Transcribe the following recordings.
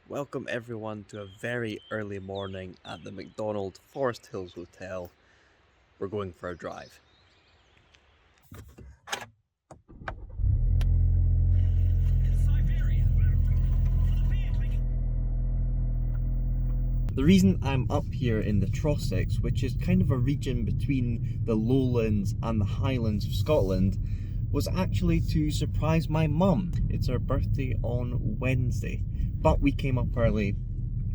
Welcome everyone to a very early morning at the McDonald Forest Hills Hotel. We're going for a drive. The reason I'm up here in the Trossachs, which is kind of a region between the lowlands and the highlands of Scotland, was actually to surprise my mum. It's her birthday on Wednesday, but we came up early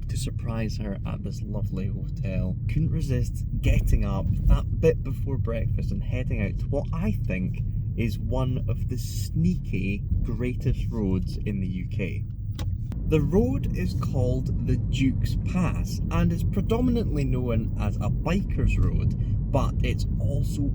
to surprise her at this lovely hotel. Couldn't resist getting up that bit before breakfast and heading out to what I think is one of the sneaky greatest roads in the UK. The road is called the Duke's Pass and is predominantly known as a biker's road, but it's also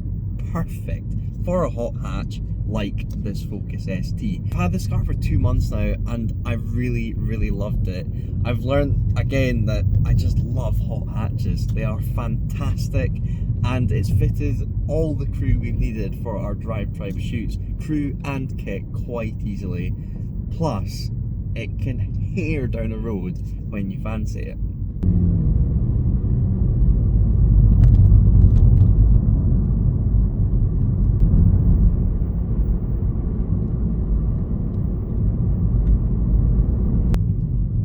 perfect for a hot hatch like this Focus ST. I've had this car for 2 months now and I've really loved it. I've learned again that I just love hot hatches. They are fantastic and it's fitted all the crew we've needed for our DriveTribe shoots, crew and kit, quite easily. Plus, it can hair down a road when you fancy it.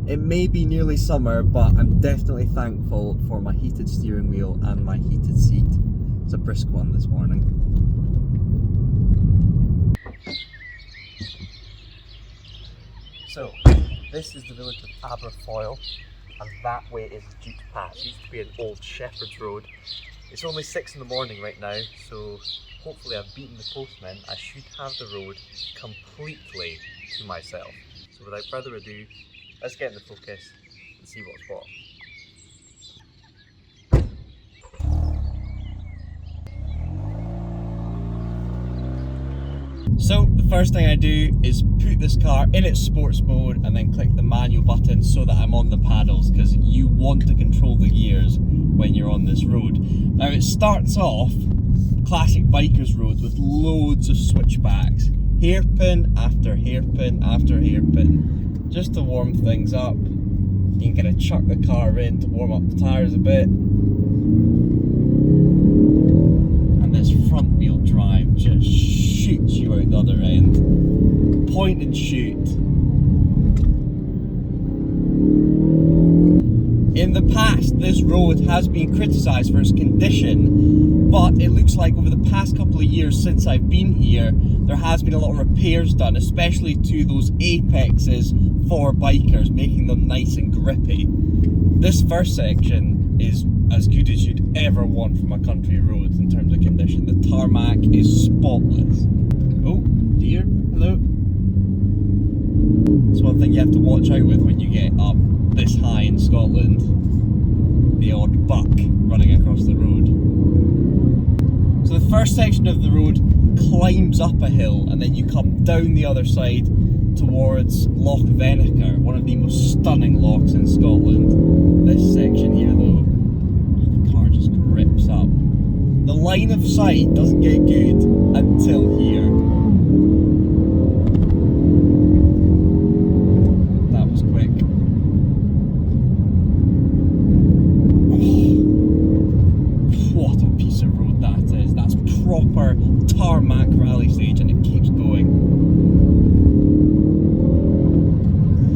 It may be nearly summer, but I'm definitely thankful for my heated steering wheel and my heated seat. It's a brisk one this morning. So, this is the village of Aberfoyle, and that way is the Duke's Pass. It used to be an old shepherd's road. It's only 6 in the morning right now, so hopefully I've beaten the postman. I should have the road completely to myself. So without further ado, let's get in the Focus and see what's what. So the first thing I do is put this car in its sports mode and then click the manual button so that I'm on the paddles, because you want to control the gears when you're on this road. Now it starts off classic biker's road with loads of switchbacks, hairpin after hairpin after hairpin, just to warm things up. You can kind of chuck the car in to warm up the tyres a bit. And this front wheel drive just shoots you out the other end. Point and shoot. In the past, this road has been criticised for its condition, but it looks like over the past couple of years since I've been here, there has been a lot of repairs done, especially to those apexes for bikers, making them nice and grippy. This first section is as good as you'd ever want from a country road in terms of condition. The tarmac is spotless. Oh dear, hello. It's one thing you have to watch out with when you get up this high in Scotland. The odd buck running across the road. So the first section of the road climbs up a hill and then you come down the other side towards Loch Venacher, one of the most stunning lochs in Scotland. This section here though, the car just grips up. The line of sight doesn't get good until here. That was quick. Oh, what a piece of road that is. That's proper tarmac rally stage and it keeps going.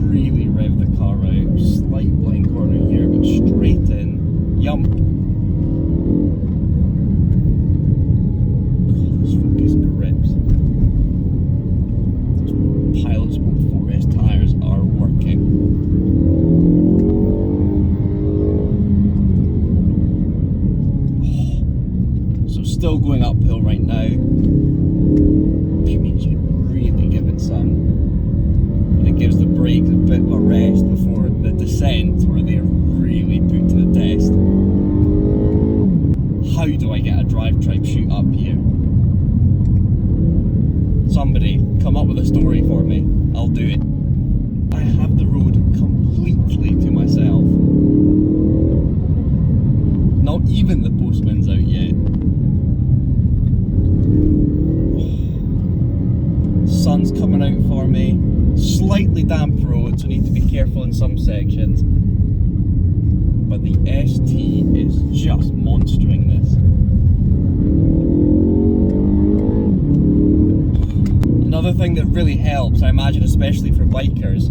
Really rev the car out. Slight blind corner here, but straight in. Yump. Oh, this Focus grips. Those Pilot Sport 4S tyres are working. Oh, so still going uphill right now, which means you really give it some. And it gives the brakes a bit of a rest before the descent, where they're really put to the test. How do I get a DriveTribe shoot up here? Somebody come up with a story for me. I'll do it. I have the road completely to myself. Not even the postman's out yet. intersections. But the ST is just monstering this. Another thing that really helps, I imagine especially for bikers,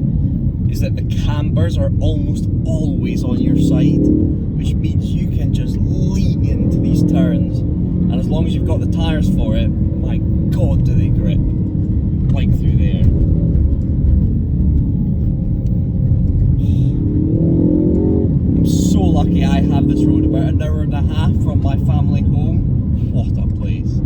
is that the cambers are almost always on your side, which means you can just lean into these turns, and as long as you've got the tyres for it, my god do they grip, like through there. I'm so lucky I have this road about an hour and a half from my family home. What a place.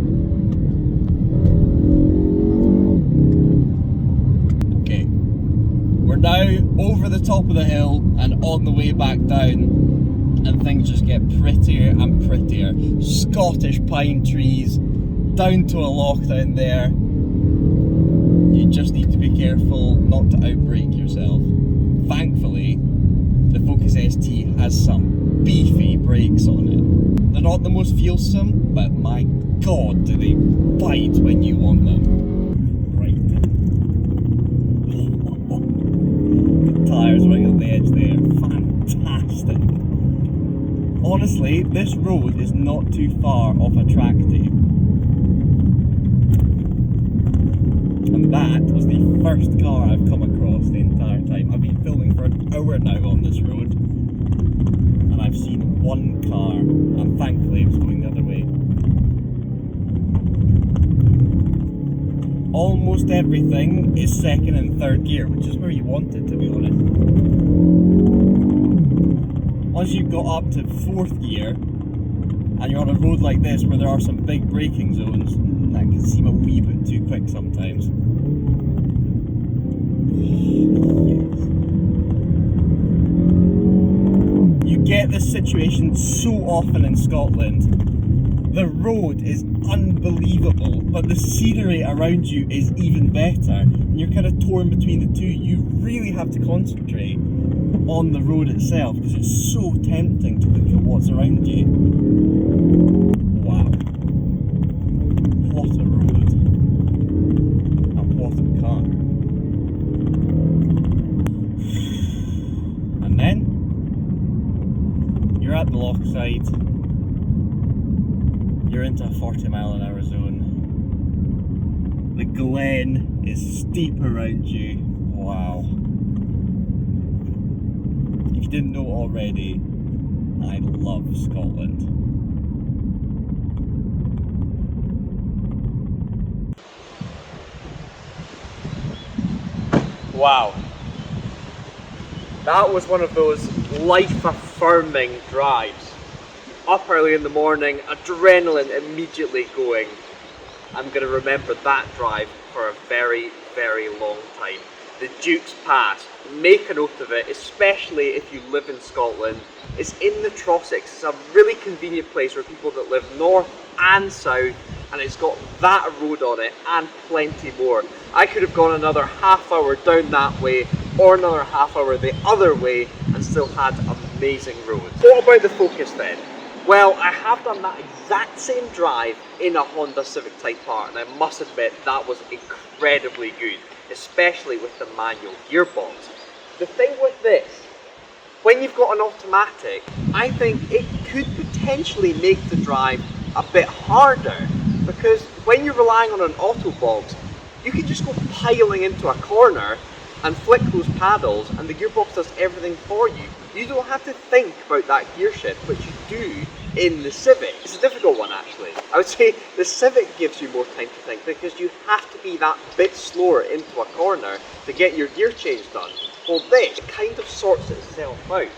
Okay, we're now over the top of the hill and on the way back down, and things just get prettier and prettier. Scottish pine trees, down to a lock down there. You just need to be careful not to outbrake yourself. Thankfully, the Focus ST has some beefy brakes on it. They're not the most feelsome, but my god do they bite when you want them. Right. The tyres right on the edge there. Fantastic. Honestly, this road is not too far off a track day. And that was the first car I've come across the entire time. I've been filming for an hour now on this road, and I've seen one car, and thankfully it was going the other way. Almost everything is second and third gear, which is where you want it, to be honest. Once you've got up to fourth gear, and you're on a road like this where there are some big braking zones, that can seem a wee bit too quick sometimes. Yes. You get this situation so often in Scotland. The road is unbelievable, but the scenery around you is even better. And you're kind of torn between the two. You really have to concentrate on the road itself because it's so tempting to look at what's around you. Wow. What a road. And what a car. And then you're at the lock side. You're into a 40-mile-an-hour zone. The glen is steep around you. Wow. If you didn't know already, I love Scotland. Wow. That was one of those life-affirming drives. Up early in the morning, adrenaline immediately going. I'm going to remember that drive for a very, very long time. The Duke's Pass, make a note of it, especially if you live in Scotland. It's in the Trossachs. It's a really convenient place for people that live north and south, and it's got that road on it and plenty more. I could have gone another half hour down that way or another half hour the other way and still had amazing roads. What about the Focus then? Well, I have done that exact same drive in a Honda Civic Type R, and I must admit that was incredibly good, especially with the manual gearbox. The thing with this, when you've got an automatic, I think it could potentially make the drive a bit harder, because when you're relying on an auto box, you can just go piling into a corner and flick those paddles and the gearbox does everything for you. You don't have to think about that gear shift, which you do in the Civic. It's a difficult one actually. I would say the Civic gives you more time to think because you have to be that bit slower into a corner to get your gear change done. Well, this kind of sorts itself out.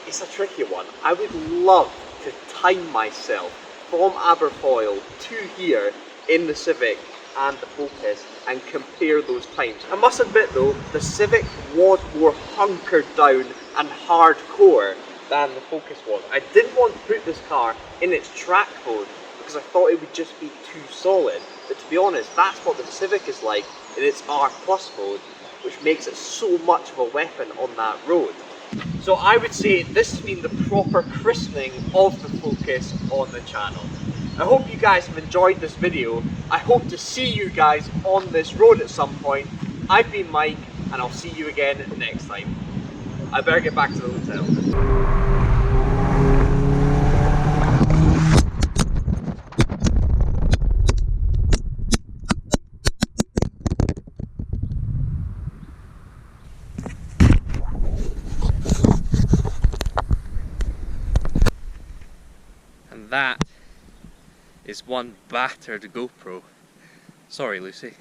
It's a tricky one. I would love to time myself from Aberfoyle to here in the Civic and the Focus and compare those times. I must admit though, the Civic was more hunkered down and hardcore than the Focus was. I didn't want to put this car in its track mode because I thought it would just be too solid. But to be honest, that's what the Civic is like in its R+ mode, which makes it so much of a weapon on that road. So I would say this has been the proper christening of the Focus on the channel. I hope you guys have enjoyed this video. I hope to see you guys on this road at some point. I've been Mike, and I'll see you again next time. I better get back to the hotel. And that is one battered GoPro. Sorry, Lucy.